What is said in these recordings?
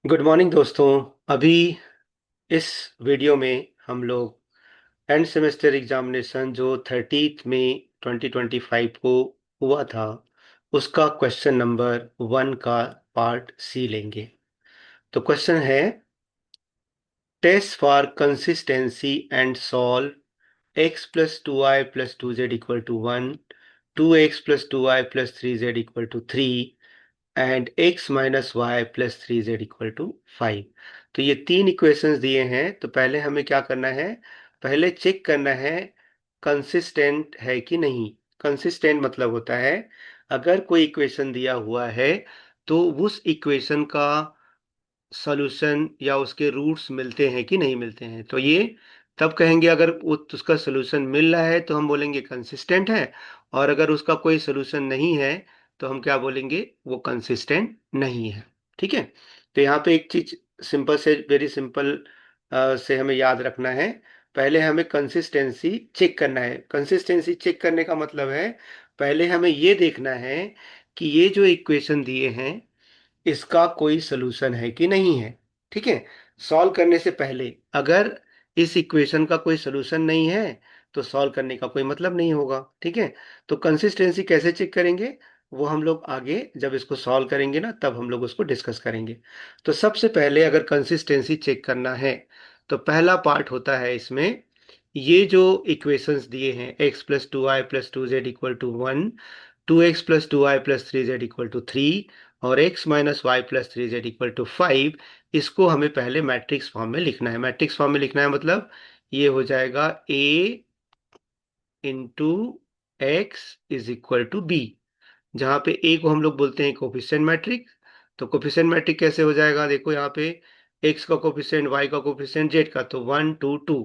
Good morning दोस्तों। अभी इस वीडियो में हम लोग एंड सेमेस्टर एग्जामिनेशन जो 30 मई 2025 को हुआ था उसका क्वेश्चन नंबर 1 का पार्ट सी लेंगे। तो क्वेश्चन है, test for consistency and solve x plus 2y plus 2z equal to 1, 2x plus 2y plus 3z equal to 3 and x minus y plus 3z equal to 5। तो ये तीन equations दिए हैं। तो पहले हमें क्या करना है, पहले चेक करना है कंसिस्टेंट है कि नहीं। कंसिस्टेंट मतलब होता है अगर कोई इक्वेशन दिया हुआ है तो उस इक्वेशन का सॉल्यूशन या उसके रूट्स मिलते हैं कि नहीं मिलते हैं। तो ये तब कहेंगे अगर उसका सॉल्यूशन मिल रहा है तो हम बोलेंगे कंसिस्टेंट है, और अगर उसका कोई सॉल्यूशन नहीं है तो हम क्या बोलेंगे, वो कंसिस्टेंट नहीं है। ठीक है। तो यहाँ पे एक चीज सिंपल से वेरी सिंपल से हमें याद रखना है। पहले हमें कंसिस्टेंसी चेक करना है। कंसिस्टेंसी चेक करने का मतलब है पहले हमें ये देखना है कि ये जो इक्वेशन दिए हैं इसका कोई सलूशन है कि नहीं है। ठीक है। सॉल्व करने से पहले अगर इस इक्वेशन का कोई सलूशन नहीं है तो सॉल्व करने का कोई मतलब नहीं होगा। ठीक है। तो कंसिस्टेंसी कैसे चेक करेंगे वो हम लोग आगे जब इसको सॉल्व करेंगे ना तब हम लोग उसको डिस्कस करेंगे। तो सबसे पहले अगर कंसिस्टेंसी चेक करना है तो पहला पार्ट होता है इसमें, ये जो इक्वेशंस दिए हैं x plus 2y plus 2z equal to 1, 2x plus 2y plus 3z equal to 3 और x minus y plus 3z equal to 5, इसको हमें पहले मैट्रिक्स फॉर्म में लिखना है। मैट्रिक्स फॉर्म में लिखना है मतलब ये हो जाएगा a into x is equal to b, जहाँ पे a को हम लोग बोलते हैं कोफिशिएंट मैट्रिक्स। तो कोफिशिएंट मैट्रिक कैसे हो जाएगा, देखो यहाँ पे x का कोफिशिएंट, y का कोफिशिएंट, z का, तो 1 2 2।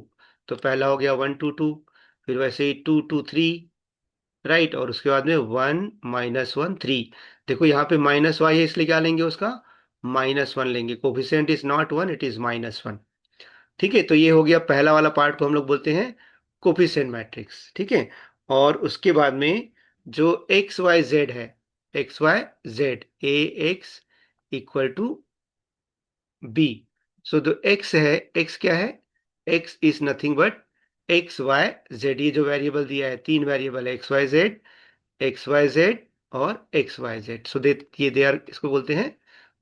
तो पहला हो गया 1 2 2, फिर वैसे ही 2 2 3, राइट, और उसके बाद में 1 - 1 3। देखो यहाँ पे माइनस वाई है इसलिए क्या लेंगे, उसका -1 लेंगे। Coefficient is not 1, it is -1। ठीक है। तो ये हो गया पहला वाला पार्ट को हम लोग बोलते हैं कोफिशिएंट मैट्रिक्स। ठीक है। और उसके बाद में जो एक्स वाई जेड है, X Y Z, A X equal to B. So जो एक्स है, एक्स क्या है, X is nothing but X Y Z. ये जो वेरिएबल दिया है, तीन वेरिएबल है, X Y Z, X Y Z और X Y Z. So they are, इसको बोलते हैं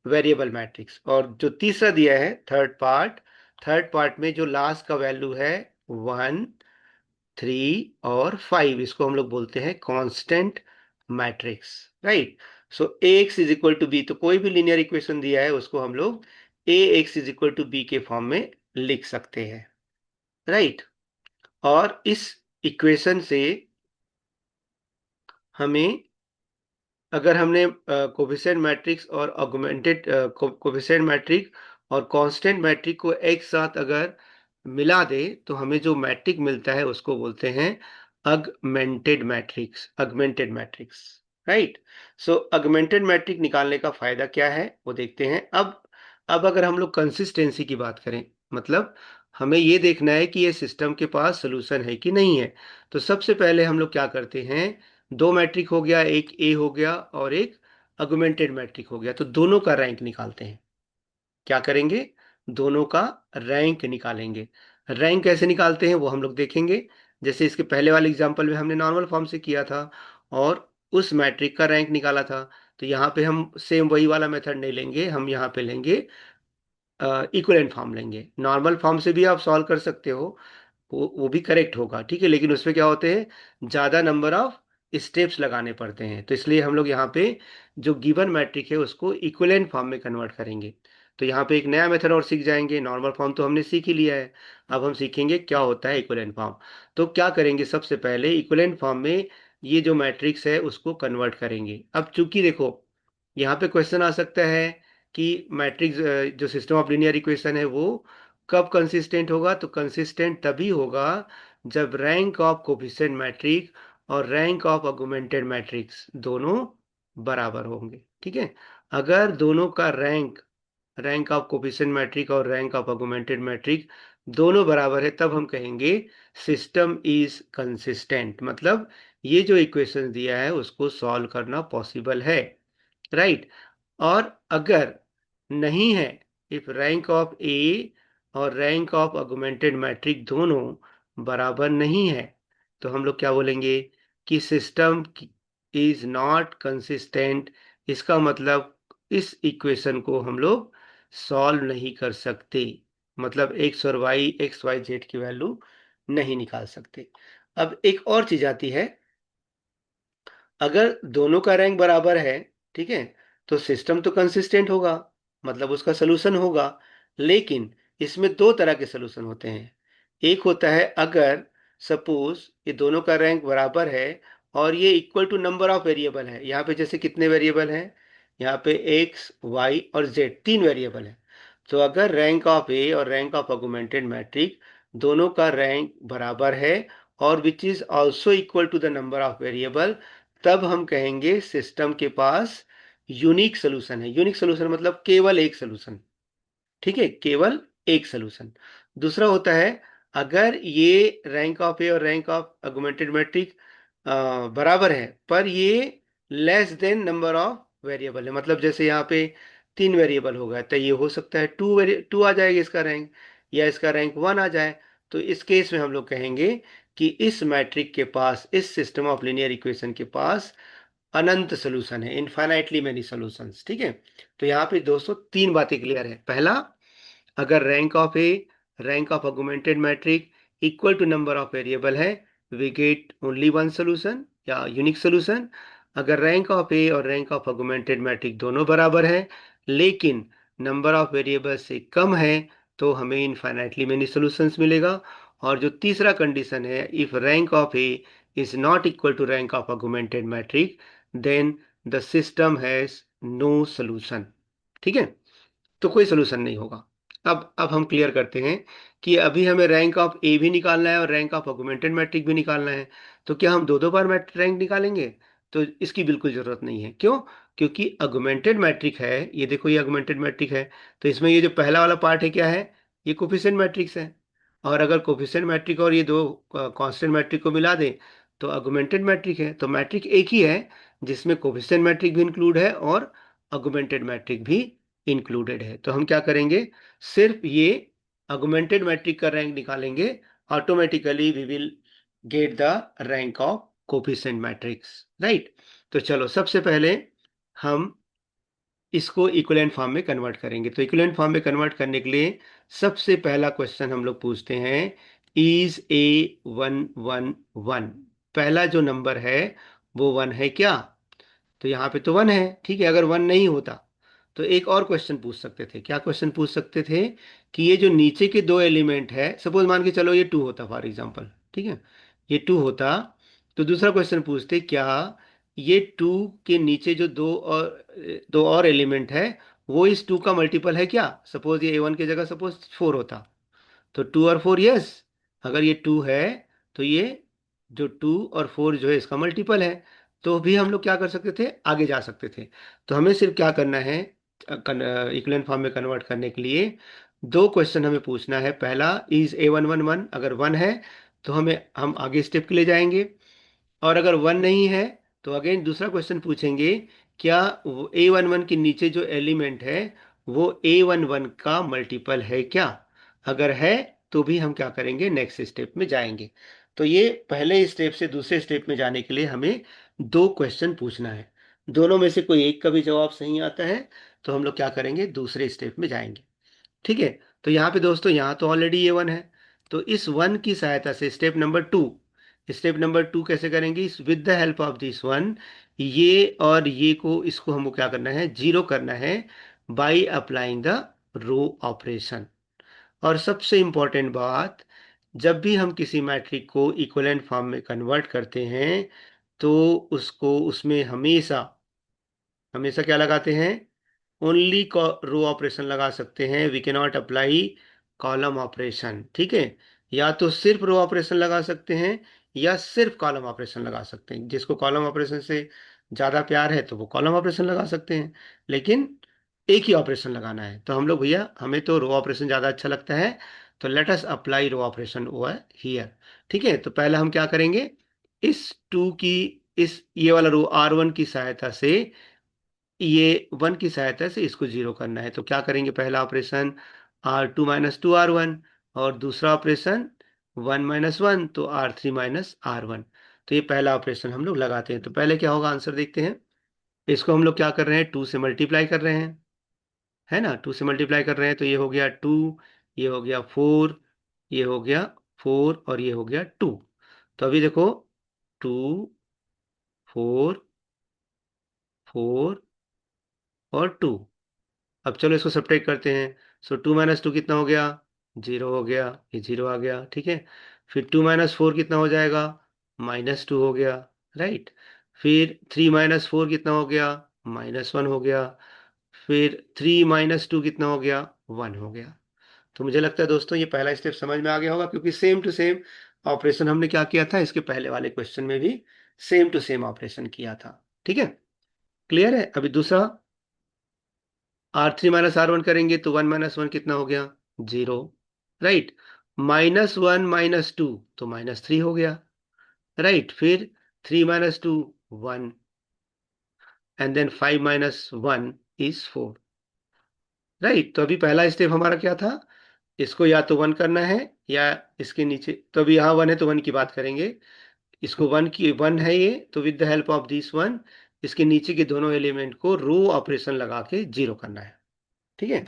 वेरिएबल मैट्रिक्स। और जो तीसरा दिया है थर्ड पार्ट, थर्ड पार्ट में जो लास्ट का वैल्यू है 1 3 और 5, इसको हम लोग बोलते हैं constant matrix. Right. So a x is equal to b, तो कोई भी लीनियर इक्वेशन दिया है उसको हम लोग A x is equal to B के फॉर्म में लिख सकते हैं। राइट। और इस इक्वेशन से हमें, अगर हमने कोफिशिएंट मैट्रिक्स और ऑगमेंटेड कोफिशिएंट मैट्रिक और कांस्टेंट मैट्रिक को एक साथ अगर मिला दे तो हमें जो मैट्रिक मिलता है उसको बोलते हैं augmented matrix. Augmented matrix, right. So augmented matrix निकालने का फायदा क्या है वो देखते हैं। अब अगर हम लोग कंसिस्टेंसी की बात करें, मतलब हमें ये देखना है कि ये सिस्टम के पास सोल्यूशन है कि नहीं है। तो सबसे पहले हम लोग क्या करते हैं, दो मैट्रिक हो गया, एक ए हो गया और एक अगुमेंटेड मैट्रिक हो गया, तो दोनों का रैंक निकालते हैं। क्या करेंगे, दोनों का रैंक निकालेंगे। रैंक कैसे निकालते हैं वो हम लोग देखेंगे। जैसे इसके पहले वाले एग्जांपल में हमने नॉर्मल फॉर्म से किया था और उस मैट्रिक का रैंक निकाला था। तो यहाँ पे हम सेम वही वाला मेथड नहीं लेंगे, हम यहाँ पे लेंगे इक्विवेलेंट फॉर्म लेंगे। नॉर्मल फॉर्म से भी आप सॉल्व कर सकते हो, वो भी करेक्ट होगा। ठीक है। लेकिन उसमें क्या होते हैं, ज़्यादा नंबर ऑफ स्टेप्स लगाने पड़ते हैं, तो इसलिए हम लोग यहाँ पे जो गिवन मैट्रिक है उसको इक्विवेलेंट फॉर्म में कन्वर्ट करेंगे। तो यहाँ पे एक नया मेथड और सीख जाएंगे। नॉर्मल फॉर्म तो हमने सीख ही लिया है, अब हम सीखेंगे क्या होता है इक्विवेलेंट फॉर्म। तो क्या करेंगे, सबसे पहले इक्विवेलेंट फॉर्म में ये जो मैट्रिक्स है उसको कन्वर्ट करेंगे। अब चूंकि देखो यहाँ पे क्वेश्चन आ सकता है कि मैट्रिक्स जो सिस्टम ऑफ लीनियर इक्वेशन है वो कब कंसिस्टेंट होगा, तो कंसिस्टेंट तभी होगा जब रैंक ऑफ कोफिशिएंट मैट्रिक और रैंक ऑफ ऑगमेंटेड मैट्रिक्स दोनों बराबर होंगे। ठीक है। अगर दोनों का rank, rank of coefficient matrix और रैंक ऑफ ऑगमेंटेड मैट्रिक दोनों बराबर है तब हम कहेंगे सिस्टम इज कंसिस्टेंट, मतलब ये जो इक्वेशन दिया है उसको सॉल्व करना पॉसिबल है। राइट। और अगर नहीं है इफ रैंक ऑफ ए और रैंक ऑफ ऑगमेंटेड मैट्रिक दोनों बराबर नहीं है तो हम लोग क्या बोलेंगे कि सिस्टम इज नॉट कंसिस्टेंट। इसका मतलब इस इक्वेशन को हम लोग सॉल्व नहीं कर सकते, मतलब एक्स वाई जेड की वैल्यू नहीं निकाल सकते। अब एक और चीज आती है, अगर दोनों का रैंक बराबर है, ठीक है, तो सिस्टम तो कंसिस्टेंट होगा, मतलब उसका सलूशन होगा। लेकिन इसमें दो तरह के सलूशन होते हैं। एक होता है अगर सपोज ये दोनों का रैंक बराबर है और ये equal to number of variable है। यहाँ पे जैसे कितने वेरिएबल हैं, यहाँ पे एक्स वाई और जेड तीन वेरिएबल है। तो अगर रैंक ऑफ ए और रैंक ऑफ ऑगमेंटेड मैट्रिक दोनों का रैंक बराबर है और which is also equal to the number of variable, तब हम कहेंगे सिस्टम के पास यूनिक सोल्यूशन है। यूनिक सोल्यूशन मतलब केवल एक सोल्यूशन, ठीक है, केवल एक सोल्यूशन। दूसरा होता है अगर ये रैंक ऑफ ए और रैंक ऑफ ऑगमेंटेड मैट्रिक बराबर है पर ये less than number of variable है, मतलब जैसे यहाँ पे तीन वेरिएबल होगा तो ये हो सकता है टू आ जाएगा इसका रैंक, या इसका रैंक वन आ जाए। तो इस केस में हम लोग कहेंगे कि इस मैट्रिक के पास, इस सिस्टम ऑफ लीनियर इक्वेशन के पास अनंत सोल्यूशन है, इनफाइनाइटली मेनी सॉल्यूशंस, ठीक है। तो यहाँ पे दोस्तों तीन बातें क्लियर है। पहला, अगर rank of A rank of augmented matrix equal to number of variable है, we get only one solution या यूनिक सोल्यूशन। अगर रैंक ऑफ ए और रैंक ऑफ ऑगमेंटेड मैट्रिक दोनों बराबर है लेकिन नंबर ऑफ वेरिएबल से कम है तो हमें इनफाइनाइटली मेनी सॉल्यूशंस मिलेगा। और जो तीसरा कंडीशन है, if rank of a is not equal to rank of augmented matrix then the system has no solution, ठीक है, तो कोई सोल्यूशन नहीं होगा। अब हम क्लियर करते हैं कि अभी हमें रैंक ऑफ ए भी निकालना है और रैंक ऑफ ऑगमेंटेड मैट्रिक भी निकालना है। तो क्या हम दो दो बार रैंक निकालेंगे? तो इसकी बिल्कुल जरूरत नहीं है। क्यों? क्योंकि ऑगमेंटेड मैट्रिक है, ये देखो ये ऑगमेंटेड मैट्रिक है, तो इसमें ये जो पहला वाला पार्ट है क्या है, ये कोफिशिएंट मैट्रिक्स है। और अगर कोफिशिएंट मैट्रिक और ये दो कांस्टेंट मैट्रिक को मिला दें तो ऑगमेंटेड मैट्रिक है। तो मैट्रिक एक ही है जिसमें कोफिशिएंट मैट्रिक भी इंक्लूड है और ऑगमेंटेड मैट्रिक भी इंक्लूडेड है। तो हम क्या करेंगे, सिर्फ ये ऑगमेंटेड मैट्रिक का रैंक निकालेंगे, automatically we will get the rank of coefficient matrix, right. तो चलो सबसे पहले हम इसको इक्विवेलेंट फॉर्म में कन्वर्ट करेंगे। तो इक्विवेलेंट फॉर्म में कन्वर्ट करने के लिए सबसे पहला क्वेश्चन हम लोग पूछते हैं, is a one one one, पहला जो नंबर है वो वन है क्या? तो यहाँ पे तो वन है, ठीक है। अगर वन नहीं होता तो एक और क्वेश्चन पूछ सकते थे। क्या क्वेश्चन पूछ सकते थे कि ये जो नीचे के दो एलिमेंट है, सपोज मान के चलो ये टू होता फॉर एग्जांपल, ठीक है, ये टू होता, तो दूसरा क्वेश्चन पूछते क्या ये टू के नीचे जो दो और एलिमेंट है वो इस टू का मल्टीपल है क्या? सपोज ये ए वन की जगह सपोज फोर होता तो टू और फोर, यस, अगर ये टू है तो ये जो टू और फोर जो है इसका मल्टीपल है। तो भी हम लोग क्या कर सकते थे, आगे जा सकते थे। तो हमें सिर्फ क्या करना है, इक्विवेलेंट फॉर्म में कन्वर्ट करने के लिए दो क्वेश्चन हमें पूछना है। पहला, is a one one one, अगर वन है तो हम आगे स्टेप के लिए जाएंगे, और अगर वन नहीं है तो अगेन दूसरा क्वेश्चन पूछेंगे, क्या ए वन वन के नीचे जो एलिमेंट है वो ए वन वन का मल्टीपल है क्या? अगर है तो भी हम क्या करेंगे, नेक्स्ट स्टेप में जाएंगे। तो ये पहले स्टेप से दूसरे स्टेप में जाने के लिए हमें दो क्वेश्चन पूछना है। दोनों में से कोई एक का भी जवाब सही आता है तो हम लोग क्या करेंगे, दूसरे स्टेप में जाएंगे, ठीक है। तो यहाँ पे दोस्तों, यहाँ तो ऑलरेडी ये वन है, तो इस वन की सहायता से स्टेप नंबर टू कैसे करेंगे, इस with the help of this one, ये और ये को, इसको हमको क्या करना है, जीरो करना है by applying the row operation. और सबसे इंपॉर्टेंट बात, जब भी हम किसी मैट्रिक को इक्विवेलेंट फॉर्म में कन्वर्ट करते हैं तो उसको उसमें हमेशा हमेशा क्या लगाते हैं, ओनली रो ऑपरेशन लगा सकते हैं, we can not apply column operation, ठीक है। या तो सिर्फ रो ऑपरेशन लगा सकते हैं या सिर्फ कॉलम ऑपरेशन लगा सकते हैं। जिसको कॉलम ऑपरेशन से ज़्यादा प्यार है तो वो कॉलम ऑपरेशन लगा सकते हैं, लेकिन एक ही ऑपरेशन लगाना है। तो हम लोग भैया, हमें तो रो ऑपरेशन ज़्यादा अच्छा लगता है, तो let us apply row operation over here, ठीक है। तो पहले हम क्या करेंगे, इस टू की, इस ये वाला रो आर वन की सहायता से ये 1 की सहायता से इसको जीरो करना है। तो क्या करेंगे, पहला ऑपरेशन R2 - 2R1, और दूसरा ऑपरेशन 1 - 1, तो R3 - R1। तो ये पहला ऑपरेशन हम लोग लगाते हैं। तो पहले क्या होगा, आंसर देखते हैं। इसको हम लोग क्या कर रहे हैं, 2 से मल्टीप्लाई कर रहे हैं, है ना। 2 से मल्टीप्लाई कर रहे हैं, तो ये हो गया 2, ये हो गया 4, ये हो गया 4, और ये हो गया 2। तो अभी देखो, 2, 4, 4 और 2। अब चलो इसको सब्ट्रैक्ट करते हैं। सो 2 - 2 कितना हो गया, 0 हो गया, ये 0 आ गया, ठीक है। फिर 2 - 4 कितना हो जाएगा, -2 हो गया, राइट। फिर 3 - 4 कितना हो गया, -1 हो गया। फिर 3 - 2 कितना हो गया, 1 हो गया। तो मुझे लगता है दोस्तों ये पहला स्टेप समझ में आ गया होगा, क्योंकि सेम टू सेम ऑपरेशन हमने क्या किया था, इसके पहले वाले क्वेश्चन में भी सेम टू सेम ऑपरेशन किया था, ठीक है। क्लियर है। अभी दूसरा, R3 - R1 करेंगे तो 1 - 1 कितना हो गया, 0, राइट। -1 - 2 तो -3 हो गया, राइट। फिर 3 - 2, 1, एंड देन 5 - 1 इज 4, राइट। तो अभी पहला स्टेप हमारा क्या था, इसको या तो 1 करना है, या इसके नीचे, तो अभी यहाँ 1 है तो 1 की बात करेंगे। इसको 1 है ये, तो with the help of this 1 इसके नीचे के दोनों एलिमेंट को रो ऑपरेशन लगा के जीरो करना है, ठीक है।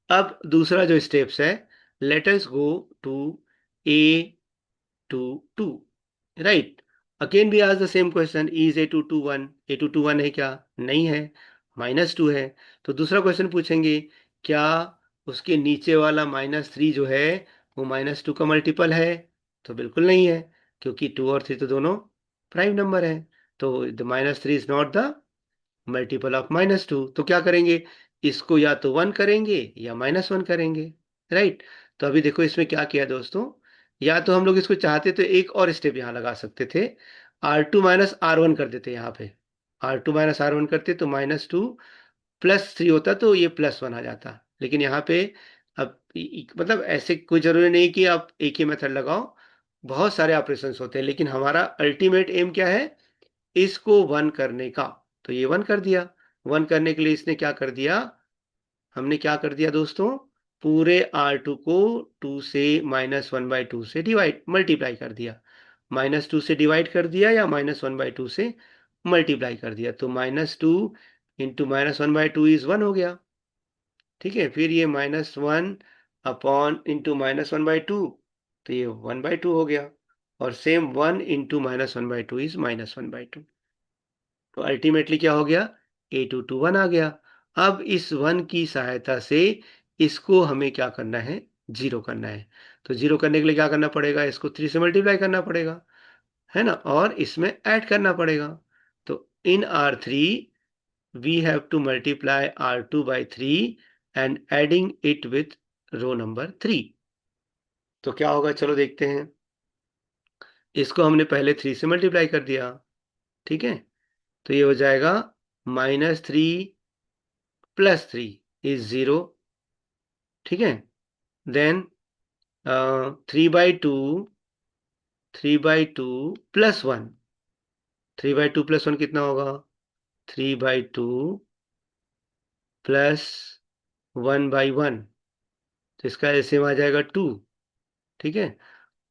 अब दूसरा जो स्टेप्स है, let us go to A2 2, right. Again भी आज the same question, is A2 2 1, A2 2 1 है क्या, नहीं है, -2 है। तो दूसरा क्वेश्चन पूछेंगे, क्या उसके नीचे वाला -3 जो है वो -2 का मल्टीपल है। तो बिल्कुल नहीं है, क्योंकि 2 और 3 तो दोनों प्राइम नंबर है। तो the -3 is not the multiple of -2। तो क्या करेंगे, इसको या तो 1 करेंगे या -1 करेंगे, राइट। तो अभी देखो इसमें क्या किया दोस्तों, या तो हम लोग इसको चाहते तो एक और स्टेप यहाँ लगा सकते थे, R2 - R1 कर देते यहाँ पे। R2 - R1 करते तो -2 +3 होता, तो ये +1 आ जाता। लेकिन यहाँ पे अब मतलब ऐसे कोई जरूरी नहीं कि आप एक ही मेथड लगाओ, बहुत सारे ऑपरेशंस होते हैं, लेकिन हमारा अल्टीमेट एम क्या है, इसको 1 करने का। तो ये 1 कर दिया। 1 करने के लिए इसने क्या कर दिया, हमने क्या कर दिया दोस्तों, पूरे R2 को 2 से -1/2 से डिवाइड मल्टीप्लाई कर दिया। -2 से डिवाइड कर दिया या -1/2 से मल्टीप्लाई कर दिया। तो -2 इंटू -1/2 इज 1 हो गया, ठीक है। फिर ये -1 अपॉन इंटू -1/2, तो ये 1/2 हो गया। और सेम 1 इंटू -1/2 इज -1/2। तो अल्टीमेटली क्या हो गया, A2 1 आ गया। अब इस 1 की सहायता से इसको हमें क्या करना है, जीरो करना है। तो जीरो करने के लिए क्या करना पड़ेगा, इसको 3 से मल्टीप्लाई करना पड़ेगा, है ना, और इसमें ऐड करना पड़ेगा। तो in R3 we have to multiply R2/3 and adding it with row number 3। तो क्या होगा, चलो देखते हैं। इसको हमने पहले 3 से मल्टीप्लाई कर दिया, ठीक है। तो ये हो जाएगा -3 +3 इज 0, ठीक है। देन 3/2, 3/2 +1, 3/2 +1 कितना होगा, 3/2 +1/1, तो इसका एलसीएम आ जाएगा 2, ठीक है।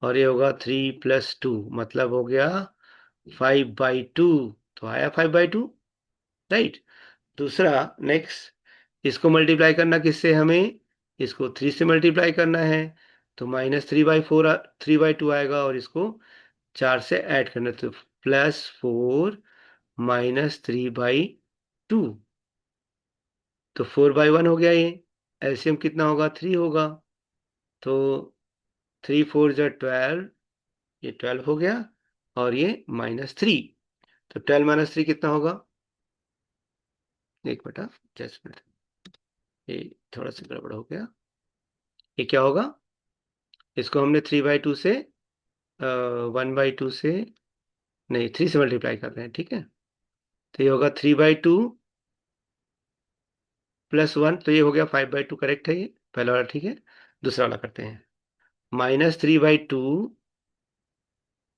और ये होगा 3 + 2, मतलब हो गया 5/2। तो आया 5/2, राइट। दूसरा, नेक्स्ट, इसको मल्टीप्लाई करना किससे, हमें इसको 3 से मल्टीप्लाई करना है। तो -3/4 3/2 आएगा, और इसको 4 से ऐड करना, तो +4 -3/2, तो 4/1 हो गया। ये एलसीएम कितना होगा, 3 होगा। तो 3 4 जा 12, ये 12 हो गया, और ये -3। तो 12 - 3 कितना होगा, एक बेटा, जस्ट मिनट, ये थोड़ा सा गड़बड़ हो गया। ये क्या होगा, इसको हमने 3/2 से 1/2 से, नहीं, 3 से मल्टीप्लाई कर रहे हैं, ठीक है। तो ये होगा 3/2 +1, तो ये हो गया 5/2, करेक्ट है ये पहला वाला, ठीक है। दूसरा वाला करते हैं, -3/2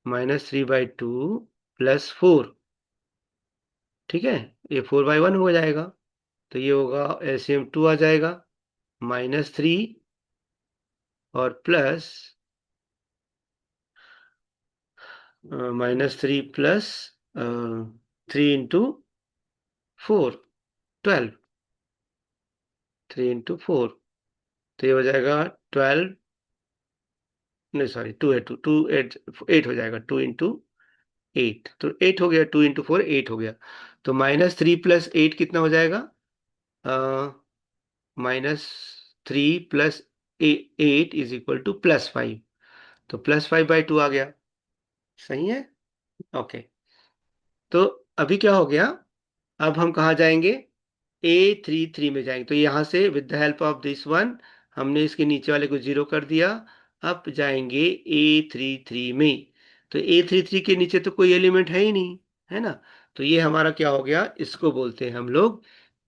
-3/2 +4, ठीक है। ये 4/1 हो जाएगा, तो ये होगा एलसीएम 2 आ जाएगा, -3 और प्लस -3 प्लस 3 × 4, 12, 3 × 4, तो ये हो जाएगा 12, नहीं सॉरी, 8 8 हो जाएगा, 2 × 8, तो 8 हो गया, 2 × 4 8 हो गया। तो -3 + 8 कितना हो जाएगा? -3 + 8 = +5, तो +5/2 आ गया। सही है। ओके, तो अभी क्या हो गया, अब हम कहाँ जाएंगे? A33 में जाएंगे। तो यहाँ से with the help of this one हमने इसके नीचे वाले को 0 कर दिया। अब जाएंगे A33 में। तो A33 के नीचे तो कोई एलिमेंट है ही नहीं, है ना। तो ये हमारा क्या हो गया, इसको बोलते हैं हम लोग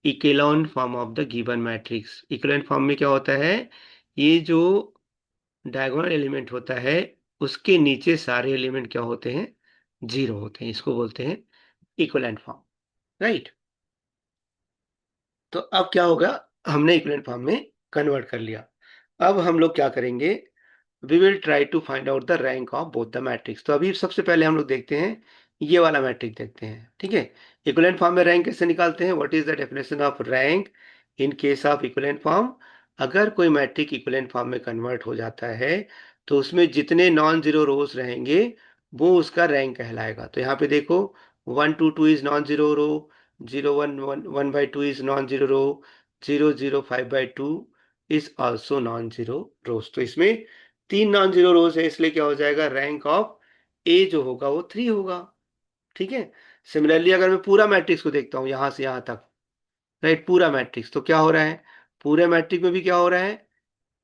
echelon form of the given matrix. Echelon form में क्या होता है, ये जो डायगोनल एलिमेंट होता है उसके नीचे सारे एलिमेंट क्या होते हैं? 0 होते हैं। इसको बोलते हैं इक्विवेलेंट फॉर्म, राइट। तो अब क्या होगा, हमने इक्विवेलेंट फॉर्म में कन्वर्ट कर लिया। अब हम लोग क्या करेंगे, we will try to find out the rank of both the matrix. तो अभी सबसे पहले हम लोग देखते हैं, ये वाला मैट्रिक्स देखते हैं, ठीक है। इक्विवेलेंट फॉर्म में रैंक कैसे निकालते हैं? What is the definition of rank in case of equivalent form? अगर कोई मैट्रिक इक्विवेलेंट फॉर्म में कन्वर्ट हो जाता है तो उसमें जितने नॉन जीरो रोज रहेंगे वो उसका रैंक कहलाएगा। तो यहाँ पे देखो, 1 2 2 is non zero row, 0 1 1 1/2 is non zero row, 0 0 5/2 is also non zero rows. तो इसमें 3 नॉन जीरो रोज है, इसलिए क्या हो जाएगा, रैंक ऑफ ए जो होगा वो 3 होगा, ठीक है। सिमिलरली अगर मैं पूरा मैट्रिक्स को देखता हूँ यहां से यहां तक, राइट, पूरा मैट्रिक्स, तो क्या हो रहा है, पूरे मैट्रिक्स में भी क्या हो रहा है,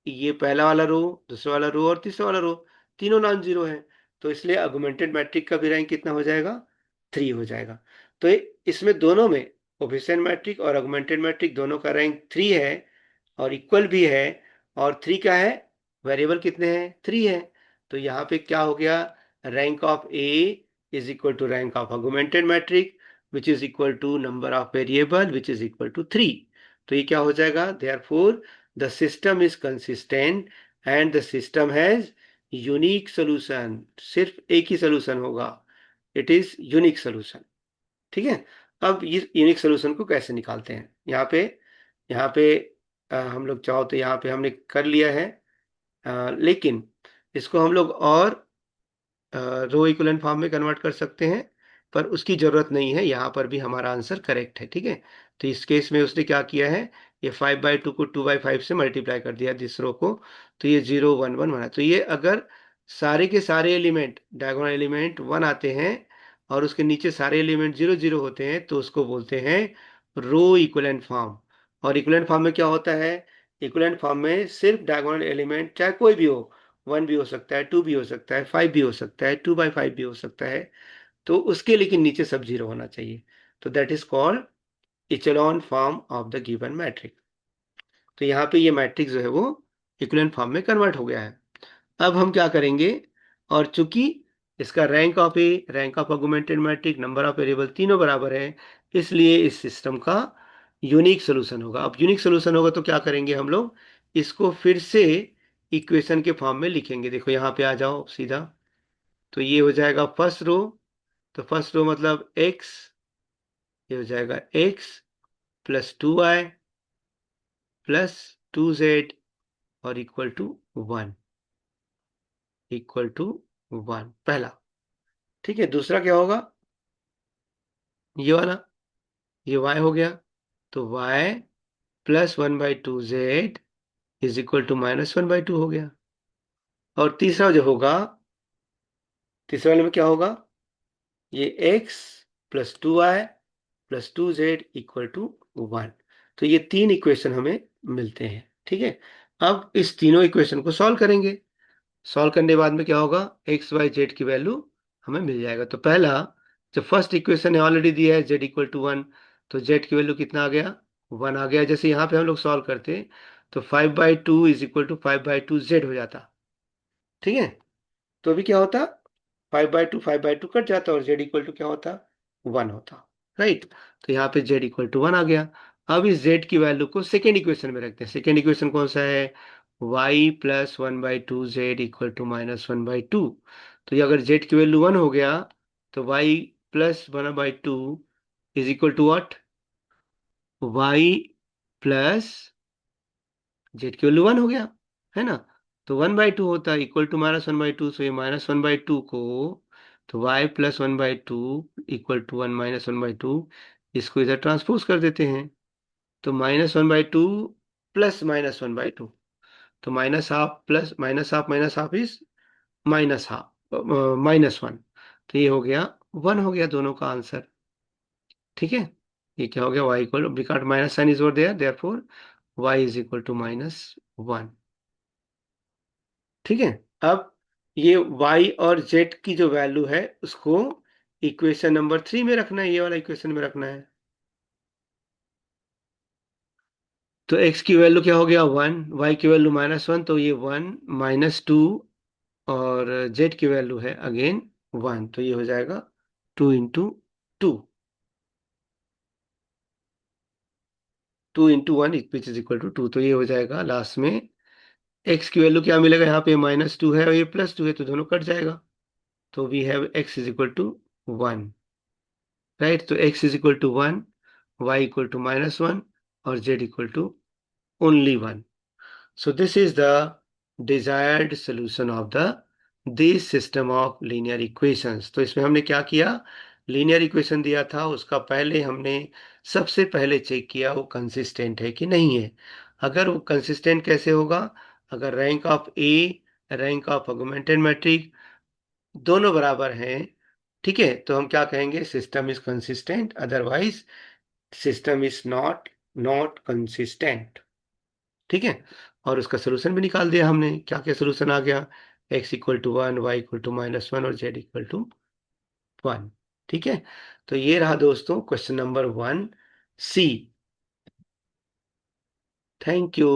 ये पहला वाला रो, दूसरा वाला रो और तीसरा वाला रो तीनों नॉन जीरो है। तो इसलिए ऑगमेंटेड मैट्रिक का भी रैंक कितना हो जाएगा, 3 हो जाएगा। तो इसमें दोनों में, कोफिशिएंट मैट्रिक और ऑगमेंटेड मैट्रिक दोनों का रैंक 3 है और इक्वल भी है। और 3 क्या है, वेरिएबल कितने हैं, 3 है। तो यहाँ पे क्या हो गया, rank of a is equal to rank of augmented matrix which is equal to number of variable which is equal to 3। तो ये क्या हो जाएगा, therefore the system is consistent and the system has unique solution। सिर्फ एक ही solution होगा, it is unique solution, ठीक है। अब इस यूनिक सोल्यूशन को कैसे निकालते हैं, यहाँ पे हम लोग चाहो तो यहाँ पे हमने कर लिया है, लेकिन इसको हम लोग और रो इक्विवेलेंट फॉर्म में कन्वर्ट कर सकते हैं, पर उसकी जरूरत नहीं है। यहाँ पर भी हमारा आंसर करेक्ट है, ठीक है। तो इस केस में उसने क्या किया है, ये 5/2 को 2/5 से मल्टीप्लाई कर दिया जिस रो को, तो ये 0 1 1 बना। तो ये अगर सारे के सारे एलिमेंट डायगोनल एलिमेंट 1 आते हैं और उसके नीचे सारे एलिमेंट 0 0 होते हैं तो उसको बोलते हैं रो इक्विवेलेंट फॉर्म। और इक्विवेलेंट फॉर्म में क्या होता है, इक्विवेलेंट फॉर्म में सिर्फ डायगोनल एलिमेंट चाहे कोई भी हो, 1 भी हो सकता है, 2 भी हो सकता है, 5 भी हो सकता है, 2/5 भी हो सकता है, तो उसके लेकिन नीचे सब 0 होना चाहिए। तो that is called echelon form of the given matrix. तो यहाँ पे ये मैट्रिक्स जो है वो इक्विवेलेंट फॉर्म में कन्वर्ट हो गया है। अब हम क्या करेंगे, और चूंकि इसका rank of A, rank of augmented matrix, number of variable तीनों बराबर है, इसलिए इस सिस्टम का यूनिक सोल्यूशन होगा। अब यूनिक सोल्यूशन होगा तो क्या करेंगे हम लोग, इसको फिर से इक्वेशन के फॉर्म में लिखेंगे। देखो यहाँ पे आ जाओ सीधा, तो ये हो जाएगा फर्स्ट रो, तो फर्स्ट रो मतलब x, ये हो जाएगा x +2y +2z और =1, पहला, ठीक है। दूसरा क्या होगा, ये वाला, ये y हो गया, तो y +1/2z -1/2 हो गया। और तीसरा जो होगा, तीसरे वाले में क्या होगा, ये x +2y +2z =1। तो ये 3 इक्वेशन हमें मिलते हैं, ठीक है। अब इस तीनों इक्वेशन को सॉल्व करेंगे। सॉल्व करने के बाद में क्या होगा, एक्स वाई जेड की वैल्यू हमें मिल जाएगा। तो पहला, जो फर्स्ट इक्वेशन है ऑलरेडी दिया है z = 1, तो z की वैल्यू कितना आ गया, 1 आ गया। जैसे यहाँ पे हम लोग सॉल्व करते तो 5/2 = 5/2z हो जाता, ठीक है। तो अभी क्या होता, 5/2 कट जाता और z क्या होता, 1 होता, राइट। तो यहाँ पे z = 1 आ गया। अब इस z की वैल्यू को सेकेंड इक्वेशन में रखते हैं। सेकेंड इक्वेशन कौन सा है? y+1/2 z equal to -1/2। तो ये अगर z की वैल्यू 1 हो गया तो y+1/2 is equal to what? y+ z की वैल्यू 1 हो गया, है ना? तो 1/2 होता है इक्वल टू -1/2, सो ये -1/2 को, तो y+1/2 इक्वल टू 1 - 1/2, इसको इधर ट्रांसपोज कर देते हैं। तो -1/2 प्लस -1/2, तो -half plus -half minus half is -half, -1। तो ये हो गया 1 हो गया दोनों का आंसर। ठीक है, ये क्या हो गया? y equal, because minus sign is over there, therefore y is equal to -1। ठीक है। अब ये y और z की जो वैल्यू है उसको इक्वेशन नंबर 3 में रखना है, ये वाला इक्वेशन में रखना है। तो x की वैल्यू क्या हो गया? 1, y की वैल्यू -1, तो ये 1 -2, और z की वैल्यू है अगेन 1, तो ये हो जाएगा 2 × 2, 2 × 1 विच इज इक्वल टू 2। तो ये हो जाएगा लास्ट में, x की वैल्यू क्या मिलेगा? यहाँ पे -2 है और ये +2 है, तो दोनों कट जाएगा। तो we have x is equal to 1, right? तो x is equal to 1, y equal to -1, और z equal to only 1। So this is the desired solution of the this system of linear equations। तो इसमें हमने क्या किया? Linear equation दिया था, उसका पहले हमने सबसे पहले चेक किया वो कंसिस्टेंट है कि नहीं है। अगर वो कंसिस्टेंट कैसे होगा? अगर rank of A, rank of augmented matrix दोनों बराबर हैं, ठीक है, तो हम क्या कहेंगे? System is consistent, otherwise system is not consistent. ठीक है। और उसका सोल्यूशन भी निकाल दिया हमने। क्या क्या सोल्यूशन आ गया? x=1, y=-1, और z=1। ठीक है। तो ये रहा दोस्तों question number 1C। Thank you.